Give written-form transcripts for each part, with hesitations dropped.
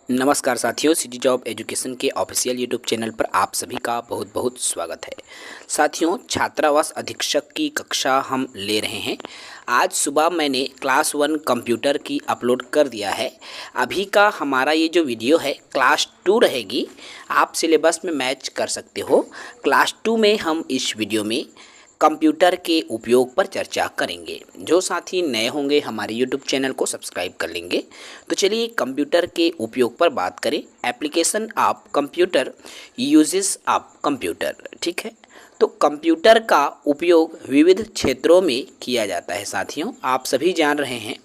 नमस्कार साथियों, city job education के ऑफिशियल यूट्यूब चैनल पर आप सभी का बहुत बहुत स्वागत है। साथियों, छात्रावास अधीक्षक की कक्षा हम ले रहे हैं। आज सुबह मैंने क्लास 1 कंप्यूटर की अपलोड कर दिया है। अभी का हमारा ये जो वीडियो है क्लास 2 रहेगी। आप सिलेबस में मैच कर सकते हो। क्लास 2 में हम इस वीडियो में कंप्यूटर के उपयोग पर चर्चा करेंगे। जो साथी नए होंगे हमारे यूट्यूब चैनल को सब्सक्राइब कर लेंगे। तो चलिए कंप्यूटर के उपयोग पर बात करें। Application of computer, uses of computer. ठीक है, तो कंप्यूटर का उपयोग विविध क्षेत्रों में किया जाता है। साथियों, आप सभी जान रहे हैं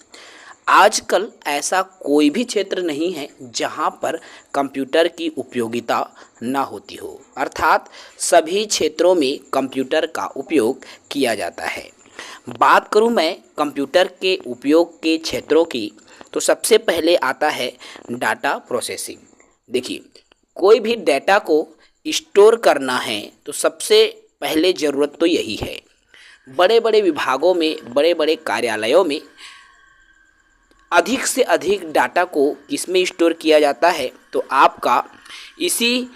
आजकल ऐसा कोई भी क्षेत्र नहीं है जहां पर कंप्यूटर की उपयोगिता ना होती हो, अर्थात सभी क्षेत्रों में कंप्यूटर का उपयोग किया जाता है। बात करूं मैं कंप्यूटर के उपयोग के क्षेत्रों की, तो सबसे पहले आता है डाटा प्रोसेसिंग। देखिए, कोई भी डाटा को स्टोर करना है तो सबसे पहले ज़रूरत तो यही है। बड़े बड़े विभागों में, बड़े बड़े कार्यालयों में अधिक से अधिक डाटा को किसमें स्टोर किया जाता है, तो आपका इसी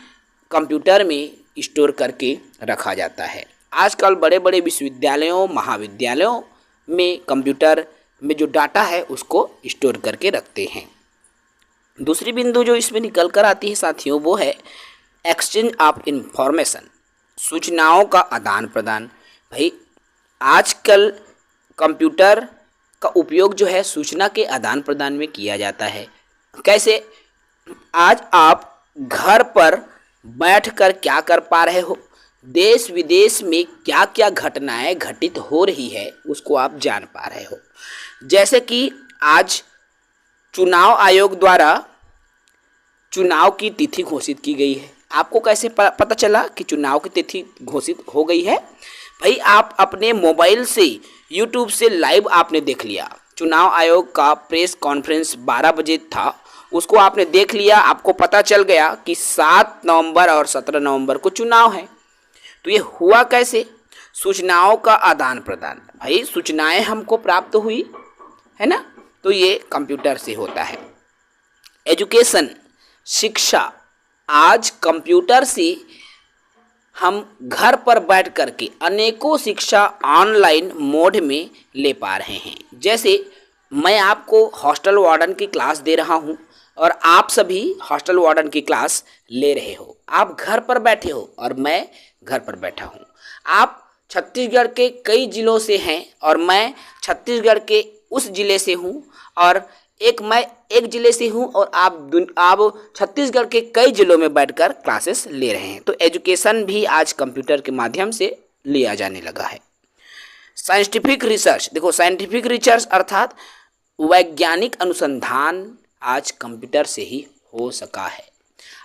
कंप्यूटर में स्टोर करके रखा जाता है। आजकल बड़े बड़े विश्वविद्यालयों, महाविद्यालयों में कंप्यूटर में जो डाटा है उसको स्टोर करके रखते हैं। दूसरी बिंदु जो इसमें निकल कर आती है साथियों, वो है एक्सचेंज ऑफ इंफॉर्मेशन, सूचनाओं का आदान प्रदान। भाई, आजकल कंप्यूटर का उपयोग जो है सूचना के आदान प्रदान में किया जाता है। कैसे? आज आप घर पर बैठकर क्या कर पा रहे हो, देश विदेश में क्या क्या घटनाएं घटित हो रही है उसको आप जान पा रहे हो। जैसे कि आज चुनाव आयोग द्वारा चुनाव की तिथि घोषित की गई है। आपको कैसे पता चला कि चुनाव की तिथि घोषित हो गई है? भाई, आप अपने मोबाइल से यूट्यूब से लाइव आपने देख लिया। चुनाव आयोग का प्रेस कॉन्फ्रेंस 12 बजे था, उसको आपने देख लिया। आपको पता चल गया कि 7 नवंबर और 17 नवंबर को चुनाव है। तो ये हुआ कैसे? सूचनाओं का आदान प्रदान। भाई, सूचनाएं हमको प्राप्त हुई है ना, तो ये कंप्यूटर से होता है। एजुकेशन, शिक्षा, आज कंप्यूटर से हम घर पर बैठ कर के अनेकों शिक्षा ऑनलाइन मोड में ले पा रहे हैं। जैसे मैं आपको हॉस्टल वार्डन की क्लास दे रहा हूं और आप सभी हॉस्टल वार्डन की क्लास ले रहे हो। आप घर पर बैठे हो और मैं घर पर बैठा हूं। आप छत्तीसगढ़ के कई जिलों से हैं और मैं छत्तीसगढ़ के उस जिले से हूं, और मैं एक जिले से हूं और आप छत्तीसगढ़ के कई जिलों में बैठकर क्लासेस ले रहे हैं। तो एजुकेशन भी आज कंप्यूटर के माध्यम से लिया जाने लगा है। साइंटिफिक रिसर्च, देखो साइंटिफिक रिसर्च अर्थात वैज्ञानिक अनुसंधान आज कंप्यूटर से ही हो सका है।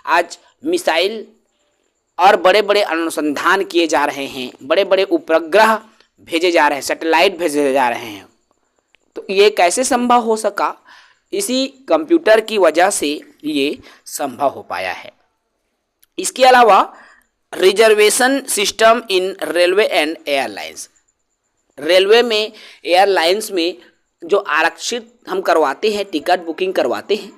आज मिसाइल और बड़े बड़े अनुसंधान किए जा रहे हैं, बड़े बड़े उपग्रह भेजे जा रहे हैं, सैटेलाइट भेजे जा रहे हैं। तो ये कैसे संभव हो सका? इसी कंप्यूटर की वजह से ये संभव हो पाया है। इसके अलावा reservation system in railway and airlines, railway में, एयरलाइंस में जो आरक्षित हम करवाते हैं, टिकट बुकिंग करवाते हैं।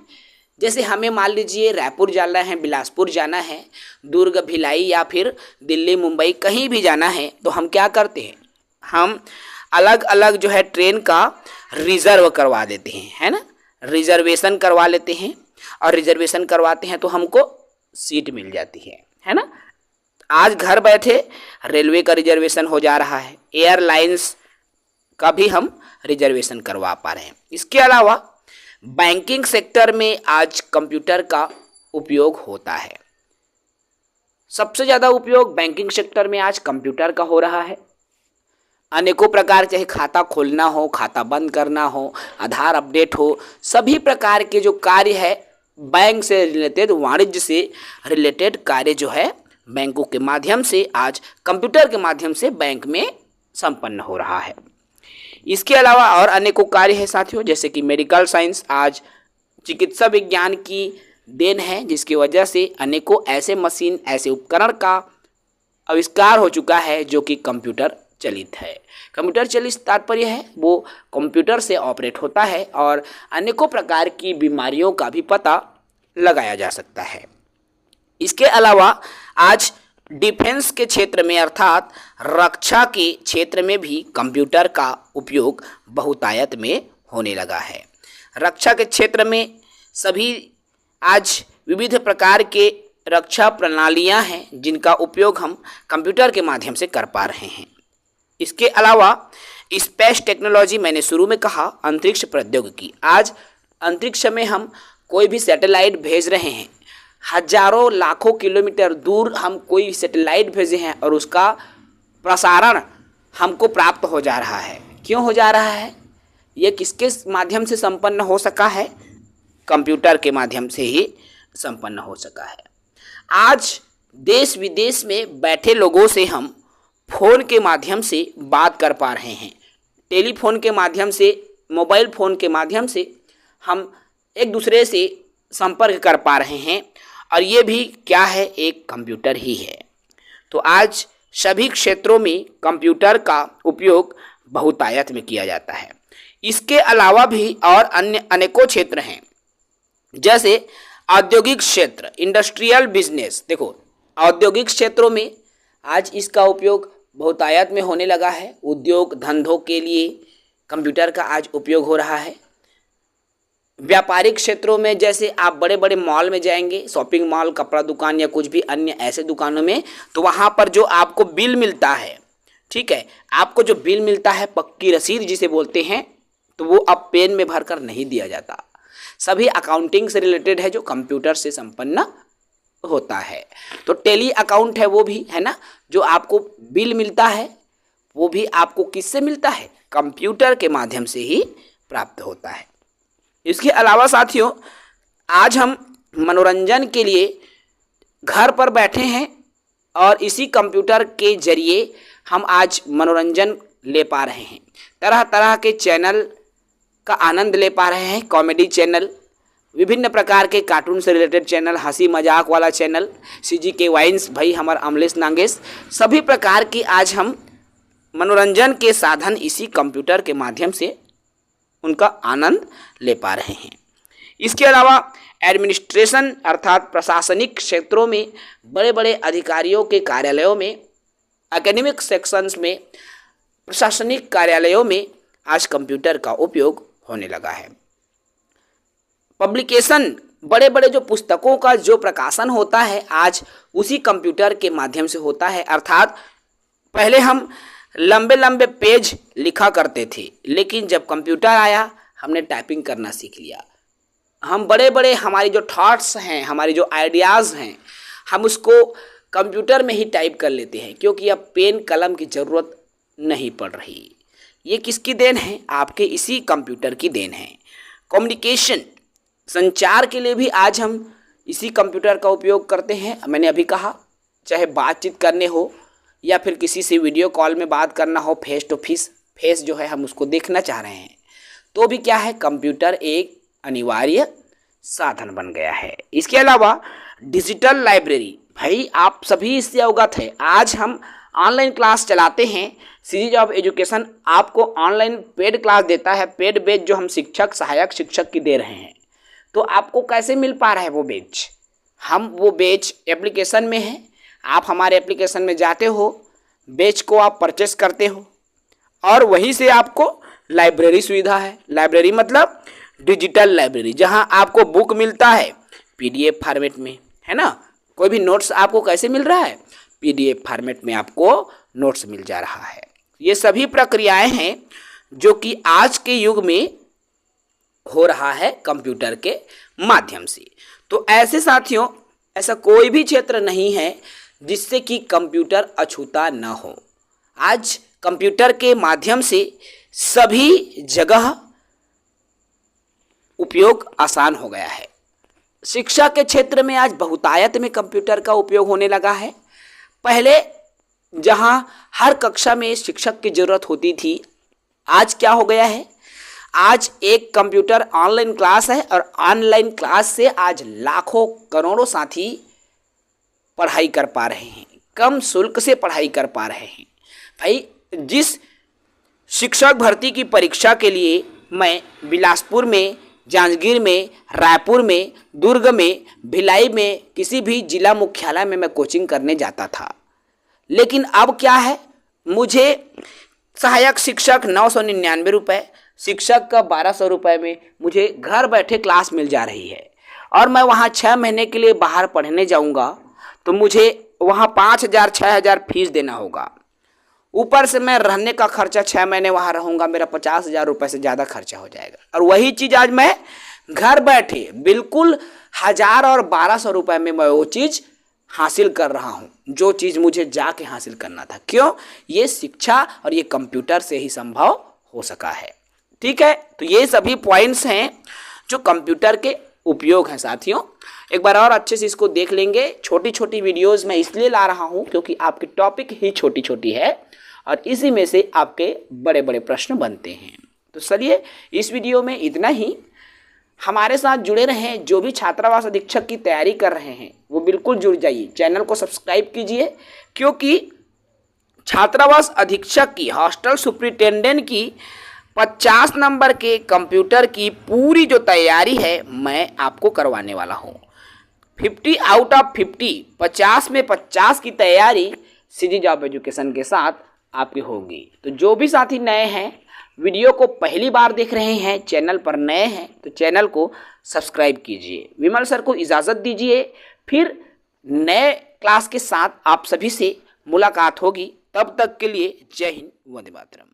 जैसे हमें मान लीजिए रायपुर जाना है, बिलासपुर जाना है, दुर्ग, भिलाई या फिर दिल्ली, मुंबई कहीं भी जाना है, तो हम क्या करते हैं, हम अलग अलग जो है ट्रेन का रिजर्व करवा देते हैं, है ना, रिजर्वेशन करवा लेते हैं। और रिजर्वेशन करवाते हैं तो हमको सीट मिल जाती है ना। आज घर बैठे रेलवे का रिजर्वेशन हो जा रहा है, एयरलाइंस का भी हम रिजर्वेशन करवा पा रहे हैं। इसके अलावा बैंकिंग सेक्टर में आज कंप्यूटर का उपयोग होता है। सबसे ज़्यादा उपयोग बैंकिंग सेक्टर में आज कंप्यूटर का हो रहा है। अनेकों प्रकार, चाहे खाता खोलना हो, खाता बंद करना हो, आधार अपडेट हो, सभी प्रकार के जो कार्य है बैंक से रिलेटेड, वाणिज्य से रिलेटेड कार्य जो है बैंकों के माध्यम से, आज कंप्यूटर के माध्यम से बैंक में संपन्न हो रहा है। इसके अलावा और अनेकों कार्य है साथियों, जैसे कि मेडिकल साइंस आज चिकित्सा विज्ञान की देन है, जिसकी वजह से अनेकों ऐसे मशीन, ऐसे उपकरण का आविष्कार हो चुका है जो कि कंप्यूटर चलित है। कंप्यूटर चलित तात्पर्य है वो कंप्यूटर से ऑपरेट होता है और अनेकों प्रकार की बीमारियों का भी पता लगाया जा सकता है। इसके अलावा आज डिफेंस के क्षेत्र में अर्थात रक्षा के क्षेत्र में भी कंप्यूटर का उपयोग बहुतायत में होने लगा है। रक्षा के क्षेत्र में सभी आज विविध प्रकार के रक्षा प्रणालियां हैं जिनका उपयोग हम कंप्यूटर के माध्यम से कर पा रहे हैं। इसके अलावा स्पेस टेक्नोलॉजी, मैंने शुरू में कहा अंतरिक्ष प्रौद्योगिकी, आज अंतरिक्ष में हम कोई भी सैटेलाइट भेज रहे हैं, हजारों लाखों किलोमीटर दूर हम कोई सैटेलाइट भेजे हैं और उसका प्रसारण हमको प्राप्त हो जा रहा है। क्यों हो जा रहा है? ये किसके माध्यम से संपन्न हो सका है? कंप्यूटर के माध्यम से ही संपन्न हो सका है। आज देश विदेश में बैठे लोगों से हम फ़ोन के माध्यम से बात कर पा रहे हैं। टेलीफोन के माध्यम से, मोबाइल फ़ोन के माध्यम से हम एक दूसरे से संपर्क कर पा रहे हैं और ये भी क्या है? एक कंप्यूटर ही है। तो आज सभी क्षेत्रों में कंप्यूटर का उपयोग बहुतायत में किया जाता है। इसके अलावा भी और अन्य अनेकों क्षेत्र हैं, जैसे औद्योगिक क्षेत्र, इंडस्ट्रियल बिजनेस। देखो, औद्योगिक क्षेत्रों में आज इसका उपयोग बहुतायत में होने लगा है। उद्योग धंधों के लिए कंप्यूटर का आज उपयोग हो रहा है। व्यापारिक क्षेत्रों में, जैसे आप बड़े बड़े मॉल में जाएंगे, शॉपिंग मॉल, कपड़ा दुकान या कुछ भी अन्य ऐसे दुकानों में, तो वहाँ पर जो आपको बिल मिलता है, ठीक है, आपको जो बिल मिलता है, पक्की रसीद जिसे बोलते हैं, तो वो अब पेन में भर कर नहीं दिया जाता। सभी अकाउंटिंग से रिलेटेड है जो कंप्यूटर से संपन्न होता है। तो टेली अकाउंट है वो भी, है ना, जो आपको बिल मिलता है वो भी आपको किससे मिलता है? कंप्यूटर के माध्यम से ही प्राप्त होता है। इसके अलावा साथियों, आज हम मनोरंजन के लिए घर पर बैठे हैं और इसी कंप्यूटर के जरिए हम आज मनोरंजन ले पा रहे हैं। तरह तरह के चैनल का आनंद ले पा रहे हैं। कॉमेडी चैनल, विभिन्न प्रकार के कार्टून से रिलेटेड चैनल, हंसी मजाक वाला चैनल, CGK वाइन्स, भाई हमारा अमलेश नागेश, सभी प्रकार की आज हम मनोरंजन के साधन इसी कंप्यूटर के माध्यम से उनका आनंद ले पा रहे हैं। इसके अलावा एडमिनिस्ट्रेशन अर्थात प्रशासनिक क्षेत्रों में, बड़े बड़े अधिकारियों के कार्यालयों में, एकेडमिक सेक्शंस में, प्रशासनिक कार्यालयों में आज कंप्यूटर का उपयोग होने लगा है। पब्लिकेशन, बड़े बड़े जो पुस्तकों का जो प्रकाशन होता है आज उसी कंप्यूटर के माध्यम से होता है। अर्थात पहले हम लंबे लंबे पेज लिखा करते थे, लेकिन जब कंप्यूटर आया हमने टाइपिंग करना सीख लिया। हम बड़े बड़े हमारी जो थॉट्स हैं, हमारी जो आइडियाज़ हैं, हम उसको कंप्यूटर में ही टाइप कर लेते हैं, क्योंकि अब पेन कलम की ज़रूरत नहीं पड़ रही। ये किसकी देन है? आपके इसी कंप्यूटर की देन है। कम्युनिकेशन, संचार के लिए भी आज हम इसी कंप्यूटर का उपयोग करते हैं। मैंने अभी कहा, चाहे बातचीत करने हो या फिर किसी से वीडियो कॉल में बात करना हो, फेस टू फेस जो है हम उसको देखना चाह रहे हैं, तो भी क्या है, कंप्यूटर एक अनिवार्य साधन बन गया है। इसके अलावा डिजिटल लाइब्रेरी, भाई आप सभी इससे अवगत है। आज हम ऑनलाइन क्लास चलाते हैं। सीजी जॉब एजुकेशन आपको ऑनलाइन पेड क्लास देता है, पेड बैच जो हम शिक्षक, सहायक शिक्षक की दे रहे हैं। तो आपको कैसे मिल पा रहा है वो बैच? हम वो बैच एप्लीकेशन में है, आप हमारे एप्लीकेशन में जाते हो, बैच को आप परचेस करते हो और वहीं से आपको लाइब्रेरी सुविधा है। लाइब्रेरी मतलब डिजिटल लाइब्रेरी, जहां आपको बुक मिलता है PDF फॉर्मेट में, है ना। कोई भी नोट्स आपको कैसे मिल रहा है? PDF फॉर्मेट में आपको नोट्स मिल जा रहा है। ये सभी प्रक्रियाएं हैं जो कि आज के युग में हो रहा है कंप्यूटर के माध्यम से। तो ऐसे साथियों, ऐसा कोई भी क्षेत्र नहीं है जिससे कि कंप्यूटर अछूता न हो। आज कंप्यूटर के माध्यम से सभी जगह उपयोग आसान हो गया है। शिक्षा के क्षेत्र में आज बहुतायत में कंप्यूटर का उपयोग होने लगा है। पहले जहां हर कक्षा में शिक्षक की जरूरत होती थी, आज क्या हो गया है, आज एक कंप्यूटर ऑनलाइन क्लास है और ऑनलाइन क्लास से आज लाखों करोड़ों साथी पढ़ाई कर पा रहे हैं, कम शुल्क से पढ़ाई कर पा रहे हैं। भाई, जिस शिक्षक भर्ती की परीक्षा के लिए मैं बिलासपुर में जांजगीर में, रायपुर में, दुर्ग में, भिलाई में, किसी भी जिला मुख्यालय में मैं कोचिंग करने जाता था। लेकिन अब क्या है, मुझे सहायक शिक्षक 999 रुपये, शिक्षक का 1200 रुपये में मुझे घर बैठे क्लास मिल जा रही है। और मैं वहाँ 6 महीने के लिए बाहर पढ़ने जाऊँगा तो मुझे वहाँ 5000 6000 फीस देना होगा। ऊपर से मैं रहने का खर्चा 6 महीने वहाँ रहूँगा, मेरा 50,000 रुपये से ज़्यादा खर्चा हो जाएगा। और वही चीज़ आज मैं घर बैठे बिल्कुल 1000 और 1200 रुपये में मैं वो चीज़ हासिल कर रहा हूँ, जो चीज़ मुझे जाके हासिल करना था। क्यों? ये शिक्षा और ये कंप्यूटर से ही संभव हो सका है। ठीक है, तो ये सभी पॉइंट्स हैं जो कंप्यूटर के उपयोग हैं साथियों। एक बार और अच्छे से इसको देख लेंगे। छोटी छोटी वीडियोस मैं इसलिए ला रहा हूँ क्योंकि आपकी टॉपिक ही छोटी छोटी है और इसी में से आपके बड़े बड़े प्रश्न बनते हैं। तो चलिए इस वीडियो में इतना ही। हमारे साथ जुड़े रहें। जो भी छात्रावास अधीक्षक की तैयारी कर रहे हैं वो बिल्कुल जुड़ जाइए, चैनल को सब्सक्राइब कीजिए, क्योंकि छात्रावास अधीक्षक की, हॉस्टल सुपरिटेंडेंट की 50 नंबर के कंप्यूटर की पूरी जो तैयारी है मैं आपको करवाने वाला हूँ। 50 आउट ऑफ 50, 50 में 50 की तैयारी सीजी जॉब एजुकेशन के साथ आपकी होगी। तो जो भी साथी नए हैं, वीडियो को पहली बार देख रहे हैं, चैनल पर नए हैं, तो चैनल को सब्सक्राइब कीजिए। विमल सर को इजाज़त दीजिए, फिर नए क्लास के साथ आप सभी से मुलाकात होगी। तब तक के लिए जय हिंद, वंदे मातरम।